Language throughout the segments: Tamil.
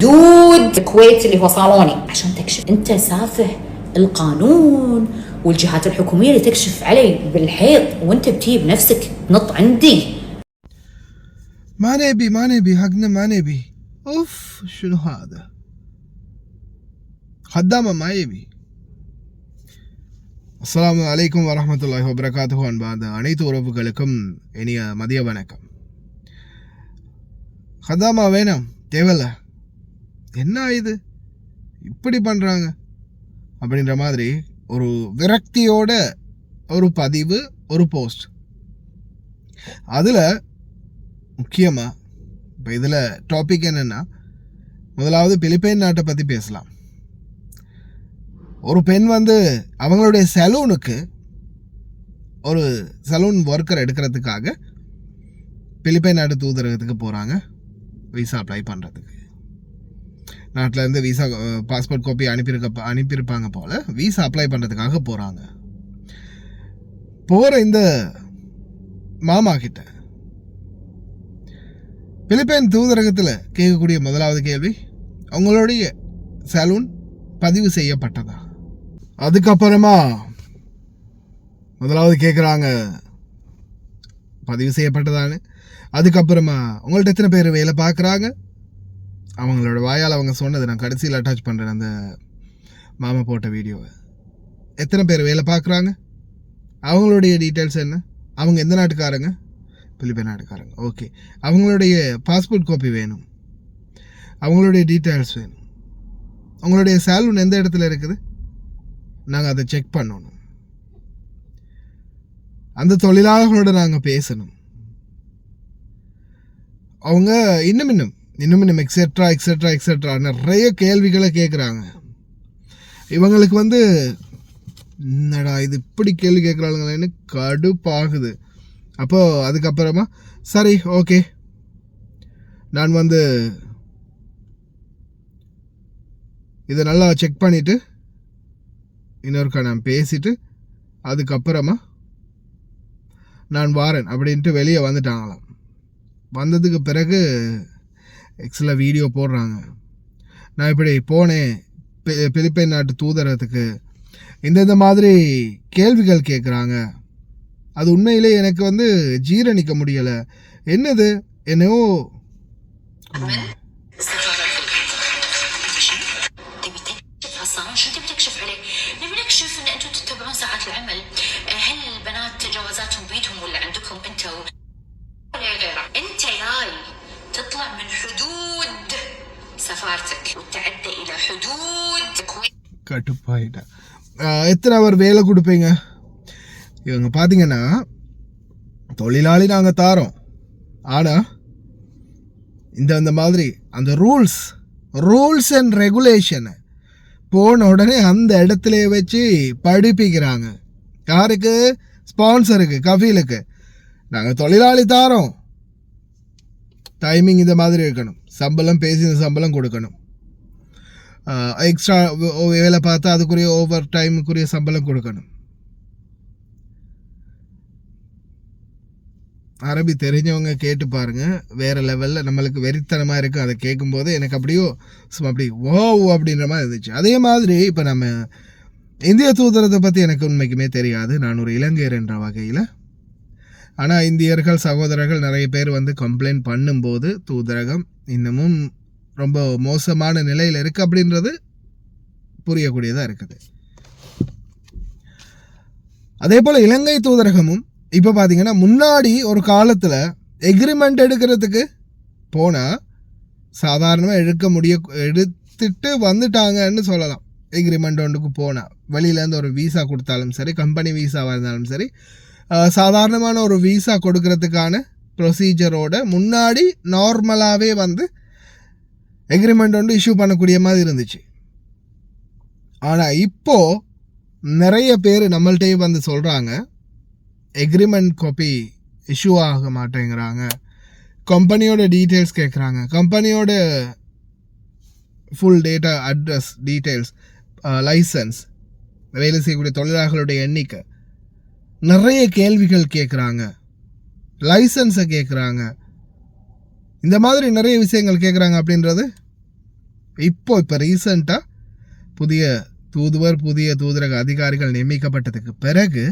دود الكويت اللي هو صالوني عشان تكشف. انت سافه القانون والجهات الحكوميه اللي تكشف علي بالحيط وانت بتجيب نفسك نط عندي. ما نبي حقنا ما نبي. اوف شنو هذا؟ خدامة ما يبي. அஸ்ஸலாமு அலைக்கும் வரஹ்மத்துல்லாஹி வபரகாத்துஹு. அன்பார்ந்த அனைத்து உறவுகளுக்கும் இனிய மதிய வணக்கம். ஹதாமா வேணாம், தேவையில்ல, என்ன இது இப்படி பண்ணுறாங்க அப்படின்ற மாதிரி ஒரு விரக்தியோட ஒரு பதிவு, ஒரு போஸ்ட். அதில் முக்கியமாக இப்போ இதில் டாபிக் என்னென்னா, முதலாவது பிலிப்பைன் நாட்டை பற்றி பேசலாம். ஒரு பெண் அவங்களுடைய சலூனுக்கு ஒரு சலூன் ஒர்க்கர் எடுக்கிறதுக்காக பிலிப்பைன் நாட்டு தூதரகத்துக்கு போகிறாங்க விசா அப்ளை பண்ணுறதுக்கு. நாட்டிலேருந்து விசா பாஸ்போர்ட் காப்பி அனுப்பியிருப்பாங்க போல் விசா அப்ளை பண்ணுறதுக்காக போகிறாங்க. போகிற இந்த மாமா கிட்ட பிலிப்பைன் தூதரகத்தில் கேட்கக்கூடிய முதலாவது கேள்வி, அவங்களுடைய சலூன் பதிவு செய்யப்பட்டதா? அதுக்கப்புறமா முதலாவது கேட்குறாங்க பதிவு செய்யப்பட்டதான்னு. அதுக்கப்புறமா உங்கள்ட்ட எத்தனை பேர் வேலை பார்க்குறாங்க? அவங்களோட வாயால் அவங்க சொன்னது நான் கடைசியில் அட்டாச் பண்ணுறேன் அந்த மாமா போட்ட வீடியோவை. எத்தனை பேர் வேலை பார்க்குறாங்க, அவங்களுடைய டீட்டெயில்ஸ் என்ன, அவங்க எந்த நாட்டுக்காரங்க? பிலிப்பைன் நாட்டுக்காரங்க. ஓகே, அவங்களுடைய பாஸ்போர்ட் காப்பி வேணும், அவங்களுடைய டீட்டெயில்ஸ் வேணும், அவங்களுடைய சலூன் எந்த இடத்துல இருக்குது, நாங்கள் அதை செக் பண்ணணும், அந்த தொழிலாளர்களோட நாங்கள் பேசணும், அவங்க இன்னும் எக்ஸெட்ரா எக்ஸெட்ரா எக்ஸெட்ரா நிறைய கேள்விகளை கேட்குறாங்க. இவங்களுக்கு என்னடா இது இப்படி கேள்வி கேட்குறாங்களேன்னு கடுப்பாகுது. அப்போது அதுக்கப்புறமா சரி ஓகே, நான் இதை நல்லா செக் பண்ணிவிட்டு இன்னொருக்கா நான் பேசிவிட்டு அதுக்கப்புறமா நான் வாரேன் அப்படின்ட்டு வெளியே வந்துட்டாங்களாம். வந்ததுக்கு பிறகு எக்ஸில் வீடியோ போடுறாங்க. நான் இப்படி போனேன் பிலிப்பைன் நாட்டு தூதரகத்துக்கு, இந்த மாதிரி கேள்விகள் கேட்குறாங்க, அது உண்மையிலே எனக்கு ஜீரணிக்க முடியலை. என்னது என்னையோ கட்டுப்பாயிட்டேன். எத்தனை அவர் வேலை கொடுப்பீங்க? இவங்க பார்த்தீங்கன்னா தொழிலாளி நாங்கள் தாரோம், ஆனால் இந்த மாதிரி அந்த ரூல்ஸ் அண்ட் ரெகுலேஷனை போன உடனே அந்த இடத்துல வச்சு படிப்பிக்கிறாங்க. யாருக்கு? ஸ்பான்சருக்கு, கஃபீலுக்கு. நாங்கள் தொழிலாளி தாரோம், டைமிங் இந்த மாதிரி இருக்கணும், சம்பளம் பேசின சம்பளம் கொடுக்கணும், எக்ஸ்ட்ரா வேலை பார்த்தா அதுக்குரிய ஓவர் டைமுக்குரிய சம்பளம் கொடுக்கணும். அரபி தெரிஞ்சவங்க கேட்டு பாருங்கள், வேறு லெவலில் நம்மளுக்கு வெறித்தனமாக இருக்குது. அதை கேட்கும்போது எனக்கு அப்படி ஓ அப்படின்ற மாதிரி இருந்துச்சு. அதே மாதிரி இப்போ நம்ம இந்திய தூதரத்தை பற்றி எனக்கு உண்மைக்குமே தெரியாது, நான் ஒரு இலங்கையர் என்ற வகையில். ஆனால் இந்தியர்கள் சகோதரர்கள் நிறைய பேர் கம்ப்ளைண்ட் பண்ணும்போது தூதரகம் இன்னமும் ரொம்ப மோசமான நிலையில் இருக்குது அப்படின்றது புரியக்கூடியதாக இருக்குது. அதே போல் இலங்கை தூதரகமும் இப்போ பார்த்தீங்கன்னா, முன்னாடி ஒரு காலத்தில் எக்ரிமெண்ட் எடுக்கிறதுக்கு போனால் சாதாரணமாக எடுத்துட்டு வந்துட்டாங்கன்னு சொல்லலாம். எக்ரிமெண்ட் ஒன்றுக்கு போனால் வெளியிலேருந்து ஒரு வீசா கொடுத்தாலும் சரி, கம்பெனி வீசாவாக இருந்தாலும் சரி, சாதாரணமான ஒரு வீசா கொடுக்கறதுக்கான ப்ரொசீஜரோட முன்னாடி நார்மலாகவே எக்ரிமெண்ட் ஒன்று இஷ்யூ பண்ணக்கூடிய மாதிரி இருந்துச்சு. ஆனால் இப்போது நிறைய பேர் நம்மள்கிட்டே சொல்கிறாங்க, எக்ரிமெண்ட் காப்பி இஷ்யூ ஆக மாட்டேங்கிறாங்க, கம்பெனியோட டீட்டெயில்ஸ் கேட்குறாங்க, கம்பெனியோட full data, address details, licence, வேலை செய்யக்கூடிய தொழிலாளர்களுடைய எண்ணிக்கை, நிறைய கேள்விகள் கேட்குறாங்க, லைசன்ஸை கேட்குறாங்க, இந்த மாதிரி நிறைய விஷயங்கள் கேட்குறாங்க. அப்படின்றது இப்போ ரீசண்டாக புதிய தூதரக அதிகாரிகள் நியமிக்கப்பட்டதுக்கு பிறகு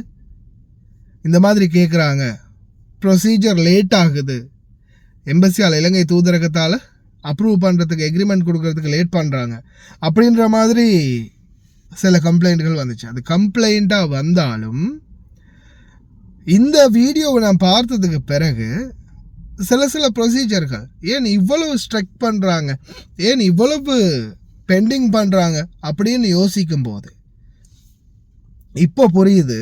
இந்த மாதிரி கேட்குறாங்க. ப்ரொசீஜர் லேட் ஆகுது, எம்பசியால் இலங்கை தூதரகத்தால் அப்ரூவ் பண்ணுறதுக்கு எக்ரிமெண்ட் கொடுக்கறதுக்கு லேட் பண்ணுறாங்க அப்படின்ற மாதிரி சில கம்ப்ளைண்ட்கள் வந்துச்சு. அது கம்ப்ளைண்ட்டாக வந்தாலும் இந்த வீடியோவை நான் பார்த்ததுக்கு பிறகு சில ப்ரொசீஜர்கள் ஏன் இவ்வளவு ஸ்ட்ரிக்ட் பண்ணுறாங்க, ஏன் இவ்வளவு பெண்டிங் பண்ணுறாங்க அப்படின்னு யோசிக்கும் போது இப்போ புரியுது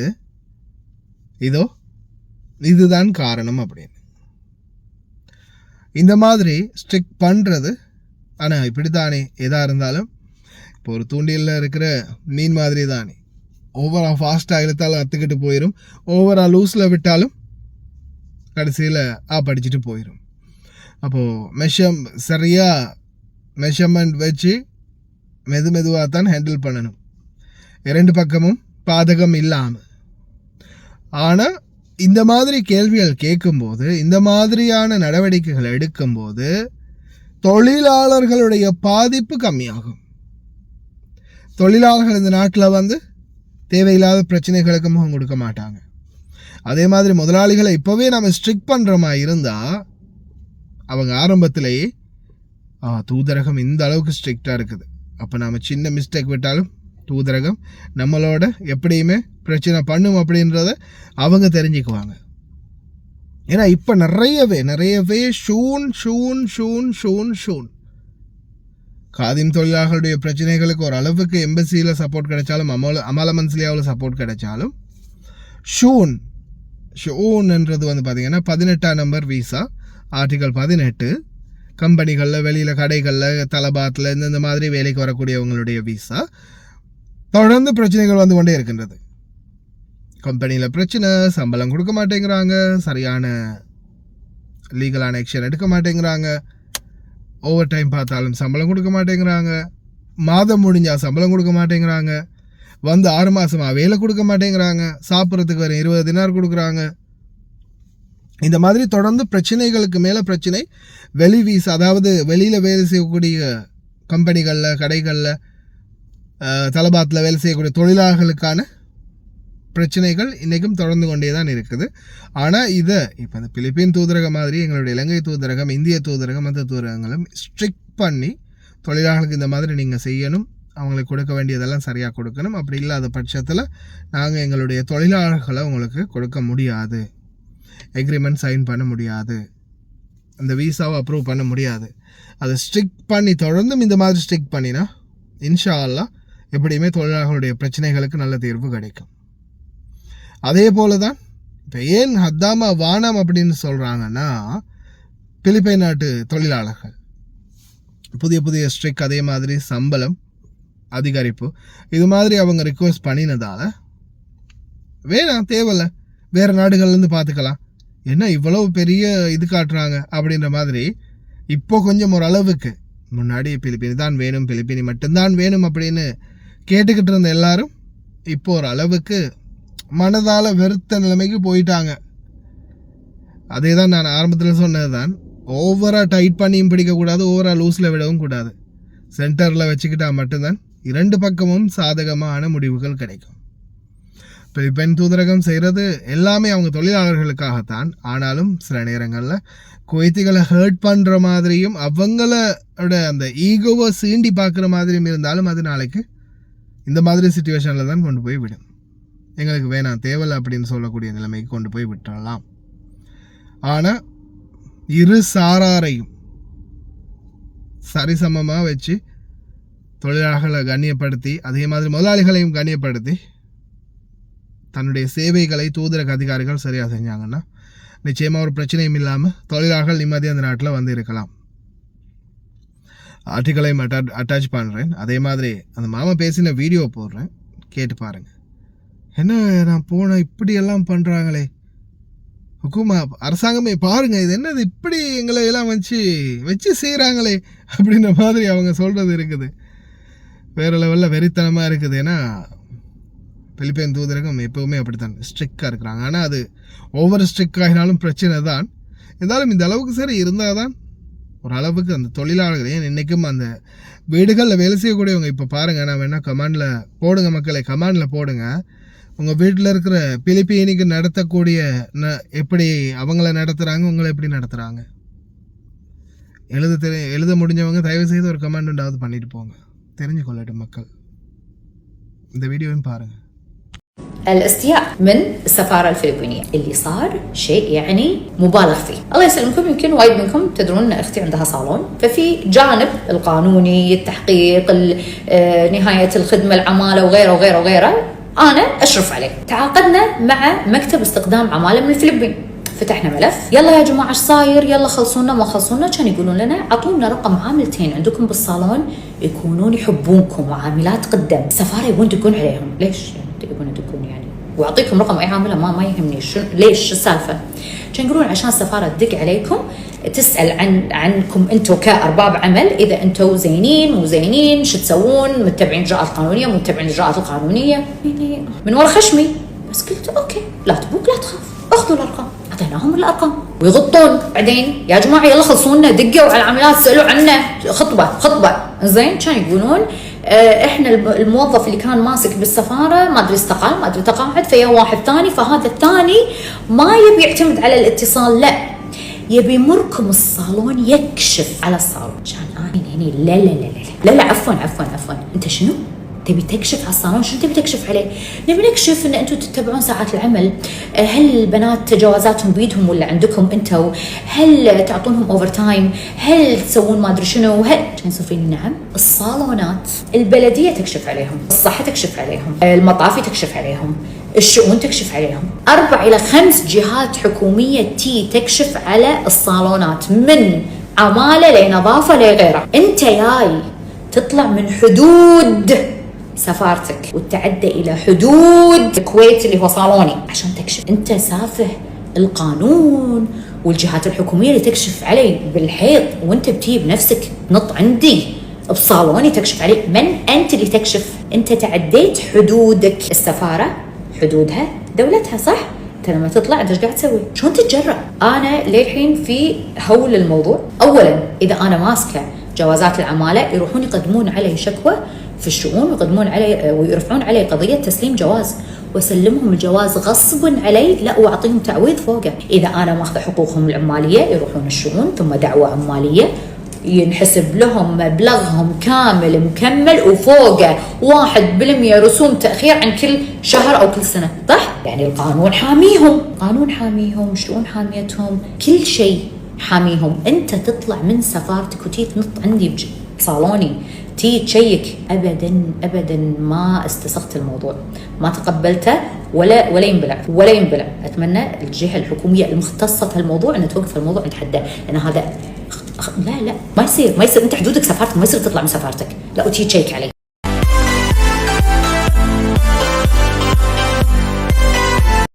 இதுதான் காரணம் அப்படின்னு. இந்த மாதிரி ஸ்ட்ரிக்ட் பண்ணுறது, ஆனால் இப்படி தானே எதாக இருந்தாலும் இப்போ ஒரு தூண்டிலில் இருக்கிற மீன் மாதிரி தானே, ஓவராக ஃபாஸ்ட்டாக இழுத்தாலும் அத்துக்கிட்டு போயிடும், ஓவராக லூஸில் விட்டாலும் கடைசியில் படிச்சுட்டு போயிடும். அப்போது சரியாக மெஷர்மெண்ட் வச்சு மெதுவாக தான் ஹேண்டில் பண்ணணும், இரண்டு பக்கமும் பாதகம் இல்லாமல். ஆனால் இந்த மாதிரி கேள்விகள் கேட்கும்போது, இந்த மாதிரியான நடவடிக்கைகள் எடுக்கும்போது தொழிலாளர்களுடைய பாதிப்பு கம்மியாகும். தொழிலாளர்கள் இந்த நாட்டில் தேவையில்லாத பிரச்சனைகளுக்கு முகம் கொடுக்க மாட்டாங்க. அதே மாதிரி முதலாளிகளை இப்போவே நம்ம ஸ்ட்ரிக்ட் பண்ணுற மாதிரி இருந்தால் அவங்க ஆரம்பத்திலேயே தூதரகம் இந்த அளவுக்கு ஸ்ட்ரிக்டாக இருக்குது, அப்போ நாம் சின்ன மிஸ்டேக் விட்டாலும் தூதரகம் நம்மளோட எப்படியுமே பிரச்சனை பண்ணும் அப்படின்றத அவங்க தெரிஞ்சுக்குவாங்க. ஏன்னா இப்போ நிறையவே ஷூன் காதிம் தொழிலாளர்களுடைய பிரச்சனைகளுக்கு ஒரு அளவுக்கு எம்பசியில் சப்போர்ட் கிடைச்சாலும், அமால மன்சிலியாவில் சப்போர்ட் கிடைச்சாலும், ஷூன்ன்றது பார்த்தீங்கன்னா 18ஆம் நம்பர் வீசா ஆர்டிகல் 18 கம்பெனிகளில், வெளியில் கடைகளில், தலபாத்தில் இந்த மாதிரி வேலைக்கு வரக்கூடியவங்களுடைய வீசா தொடர்ந்து பிரச்சனைகள் வந்து கொண்டே இருக்கின்றது. கம்பெனியில் பிரச்சனை, சம்பளம் கொடுக்க மாட்டேங்கிறாங்க, சரியான லீகலான ஆக்ஷன் எடுக்க மாட்டேங்கிறாங்க, ஓவர் டைம் பார்த்தாலும் சம்பளம் கொடுக்க மாட்டேங்கிறாங்க, மாதம் முடிஞ்சால் சம்பளம் கொடுக்க மாட்டேங்கிறாங்க, 6 மாதமாக வேலை கொடுக்க மாட்டேங்கிறாங்க, சாப்பிட்றதுக்கு வர 20 தினார் கொடுக்குறாங்க. இந்த மாதிரி தொடர்ந்து பிரச்சனைகளுக்கு மேலே பிரச்சனை. வெளி வீசா, அதாவது வெளியில் வேலை செய்யக்கூடிய கம்பெனிகளில், கடைகளில், தலபாத்தில் வேலை செய்யக்கூடிய தொழிலாளர்களுக்கான பிரச்சனைகள் இன்றைக்கும் தொடர்ந்து கொண்டே தான் இருக்குது. ஆனால் இதை இப்போ இந்த பிலிப்பீன் தூதரகம் மாதிரி எங்களுடைய இலங்கை தூதரகம், இந்திய தூதரகம், மற்ற தூதரகங்களும் ஸ்ட்ரிக்ட் பண்ணி தொழிலாளர்களுக்கு இந்த மாதிரி நீங்கள் செய்யணும், அவங்களுக்கு கொடுக்க வேண்டியதெல்லாம் சரியாக கொடுக்கணும், அப்படி இல்லாத பட்சத்தில் நாங்கள் எங்களுடைய தொழிலாளர்களை உங்களுக்கு கொடுக்க முடியாது, எக்ரிமெண்ட் சைன் பண்ண முடியாது, அந்த வீசாவை அப்ரூவ் பண்ண முடியாது. அதை ஸ்ட்ரிக்ட் பண்ணி தொடர்ந்தும் இந்த மாதிரி ஸ்ட்ரிக்ட் பண்ணினா இன்ஷா அல்லாஹ் எப்படியுமே தொழிலாளர்களுடைய பிரச்சனைகளுக்கு நல்ல தீர்வு கிடைக்கும். அதே போல தான் இப்போ ஏன் ஹத்தாமா வானம் அப்படின்னு சொல்கிறாங்கன்னா, பிலிப்பைன் நாட்டு தொழிலாளர்கள் புதிய ஸ்ட்ரிக், அதே மாதிரி சம்பளம் அதிகரிப்பு, இது மாதிரி அவங்க ரிக்வெஸ்ட் பண்ணினதால் வேணாம், தேவையில்லை, வேறு நாடுகள்லேருந்து பார்த்துக்கலாம், என்ன இவ்வளவு பெரிய இது காட்டுறாங்க அப்படின்ற மாதிரி. இப்போ கொஞ்சம் ஒரு அளவுக்கு, முன்னாடி பிலிப்பினி தான் வேணும், பிலிப்பினி மட்டும்தான் வேணும் அப்படின்னு கேட்டுக்கிட்டு இருந்த எல்லாரும் இப்போ ஒரு அளவுக்கு மனதால் வெறுத்த நிலைமைக்கு போயிட்டாங்க. அதே தான் நான் ஆரம்பத்தில் சொன்னது தான், ஓவராக டைட் பண்ணியும் பிடிக்கக்கூடாது, ஓவராக லூஸில் விடவும் கூடாது, சென்டரில் வச்சுக்கிட்டால் மட்டும்தான் இரண்டு பக்கமும் சாதகமான முடிவுகள் கிடைக்கும். பிலிப்பைன் தூதரகம் செய்கிறது எல்லாமே அவங்க தொழிலாளர்களுக்காகத்தான். ஆனாலும் சில நேரங்களில் குவைத்திகளை ஹர்ட் பண்ணுற மாதிரியும் அவங்களோட அந்த ஈகோவை சீண்டி பார்க்குற மாதிரியும் இருந்தாலும் அது நாளைக்கு இந்த மாதிரி சிச்சுவேஷனில் தான் கொண்டு போய் விடும். எங்களுக்கு வேணாம், தேவையில்லை அப்படின்னு சொல்லக்கூடிய நிலைமைக்கு கொண்டு போய் விட்டுறலாம். ஆனால் இரு சாராரையும் சரிசமமாக வச்சு தொழிலாளர்களை கண்ணியப்படுத்தி, அதே மாதிரி முதலாளிகளையும் கண்ணியப்படுத்தி தன்னுடைய சேவைகளை தூதரக அதிகாரிகள் சரியாக செஞ்சாங்கன்னா நிச்சயமாக ஒரு பிரச்சனையும் இல்லாமல் தொழிலாளர்கள் நிம்மதியாக அந்த நாட்டில் வந்து இருக்கலாம். ஆர்டிக்கலையும் அட்டாச் பண்ணுறேன். அதே மாதிரி அந்த மாமா பேசின வீடியோ போடுறேன், கேட்டு பாருங்கள். என்ன நான் போனேன் இப்படியெல்லாம் பண்ணுறாங்களே, ஹுக்குமா அரசாங்கமே பாருங்கள், இது என்னது இப்படி எங்களை எல்லாம் வச்சு செய்கிறாங்களே அப்படின்ற மாதிரி அவங்க சொல்கிறது இருக்குது. வேறு லெவலில் வெறித்தனமாக இருக்குது. ஏன்னா பிலிப்பைன் தூதரகம் எப்போவுமே அப்படித்தான் ஸ்ட்ரிக்டாக இருக்கிறாங்க. ஆனால் அது ஓவர் ஸ்ட்ரிக் ஆகினாலும் பிரச்சனை தான். இருந்தாலும் இந்த அளவுக்கு சரி இருந்தால் தான் ஓரளவுக்கு அந்த தொழிலாளர்கள் ஏன் இன்றைக்கும் அந்த வீடுகளில் வேலை செய்யக்கூடியவங்க இப்போ பாருங்கள், நான் வேணால் கமாண்டில் போடுங்க மக்களை, கமாண்டில் போடுங்க. உங்கள் வீட்டில் இருக்கிற பிலிப்பீனிக்கு நடத்தக்கூடிய எப்படி அவங்கள நடத்துகிறாங்க, உங்களை எப்படி நடத்துகிறாங்க. எழுத முடிஞ்சவங்க தயவு செய்து ஒரு கமெண்ட் உண்டாவது பண்ணிட்டு போங்க, தெரிஞ்சு கொள்ளட்டும் மக்கள். இந்த வீடியோவையும் பாருங்கள். الاستياء من السفارة الفلبينية اللي صار شيء يعني مبالغ فيه. الله يسلمكم، يمكن وايد منكم تدرون ان اختي عندها صالون، ففي جانب القانوني، التحقيق، نهاية الخدمة، العمالة وغيره وغيره وغيره انا اشرف عليه. تعاقدنا مع مكتب استقدام عمالة من الفلبين، فتحنا ملف، يلا يا جماعة ايش صاير، يلا خلصونا ما خلصونا. كان يقولون لنا اعطونا رقم عاملتين عندكم بالصالون يكونون يحبونكم وعاملات قدم، السفارة يبون تكون عليهم. ليش يبون تكون يعني؟ واعطيكم رقم اي عامله ما يهمني ليش شو السالفه. كان يقولون عشان السفاره تدق عليكم تسال عنكم انتم كارباب عمل، اذا انتم زينين مو زينين، شو تسوون، متبعين الاجراءات القانونيه مو متبعين الاجراءات القانونيه. يعني من ورا خشمي، بس قلت اوكي لا تبوك لا تخاف، اخذوا الارقام. اعطيناهم الارقام ويغطون. بعدين يا جماعه يلا خلصونا، دقوا على العاملات سالوا عنا، خطبه زين. كان يقولون احنا الموظف اللي كان ماسك بالسفاره ما ادري استقال ما ادري تقاعد، فيا واحد ثاني، فهذا الثاني ما يبي يعتمد على الاتصال، لا يبي يمركم الصالون يكشف على الصالون. كان يعني لا عفوا انت شنو تبي تكشف على الصالون؟ شنو تبي تكشف عليه؟ نبي نكشف ان انتم تتبعون ساعات العمل، هل البنات جوازاتهم بيدهم ولا عندكم انتم، هل تعطونهم اوفر تايم، هل تسوون ما ادري شنو، هل كان يصير نعم. الصالونات البلديه تكشف عليهم، الصحه تكشف عليهم، المطافي تكشف عليهم، الشؤون تكشف عليهم، 4 إلى 5 جهات حكوميه تكشف على الصالونات، من عماله لنظافه لغيره. انت جاي تطلع من حدود سفارتك وتتعدى إلى حدود الكويت اللي هو صالوني عشان تكشف. أنت سافه القانون والجهات الحكومية اللي تكشف علي بالحيط، وأنت بتي بنفسك نط عندي بصالوني تكشف علي. من أنت اللي تكشف؟ أنت تعديت حدودك. السفارة حدودها دولتها، صح؟ أنت لما تطلع أنت ايش قاعد تسوي؟ شلون تتجرأ؟ أنا للحين في هول الموضوع. أولا إذا أنا ماسكة جوازات العمالة يروحون يقدمون علي شكوى في الشؤون، ويقدمون علي ويرفعون علي قضية تسليم جواز، واسلمهم الجواز غصبا علي، لا واعطيهم تعويض فوقه. اذا انا ماخذ حقوقهم العمالية يروحون الشؤون، ثم دعوة عمالية ينحسب لهم مبلغهم كامل مكمل، وفوقه 1% رسوم تأخير عن كل شهر او كل سنة، صح؟ يعني القانون حاميهم، الشؤون حاميتهم، كل شيء حاميهم. انت تطلع من سفارتك وتي تنط عندي بصالوني تي تشيك؟ ابدا ما استصغت الموضوع، ما تقبلته ولا ينبلع. اتمنى الجهه الحكوميه المختصه في الموضوع ان توقف الموضوع عند حده، لان هذا لا ما يصير. انت حدودك سفارتك، ما يصير تطلع من سفارتك لا وتي تشيك علي.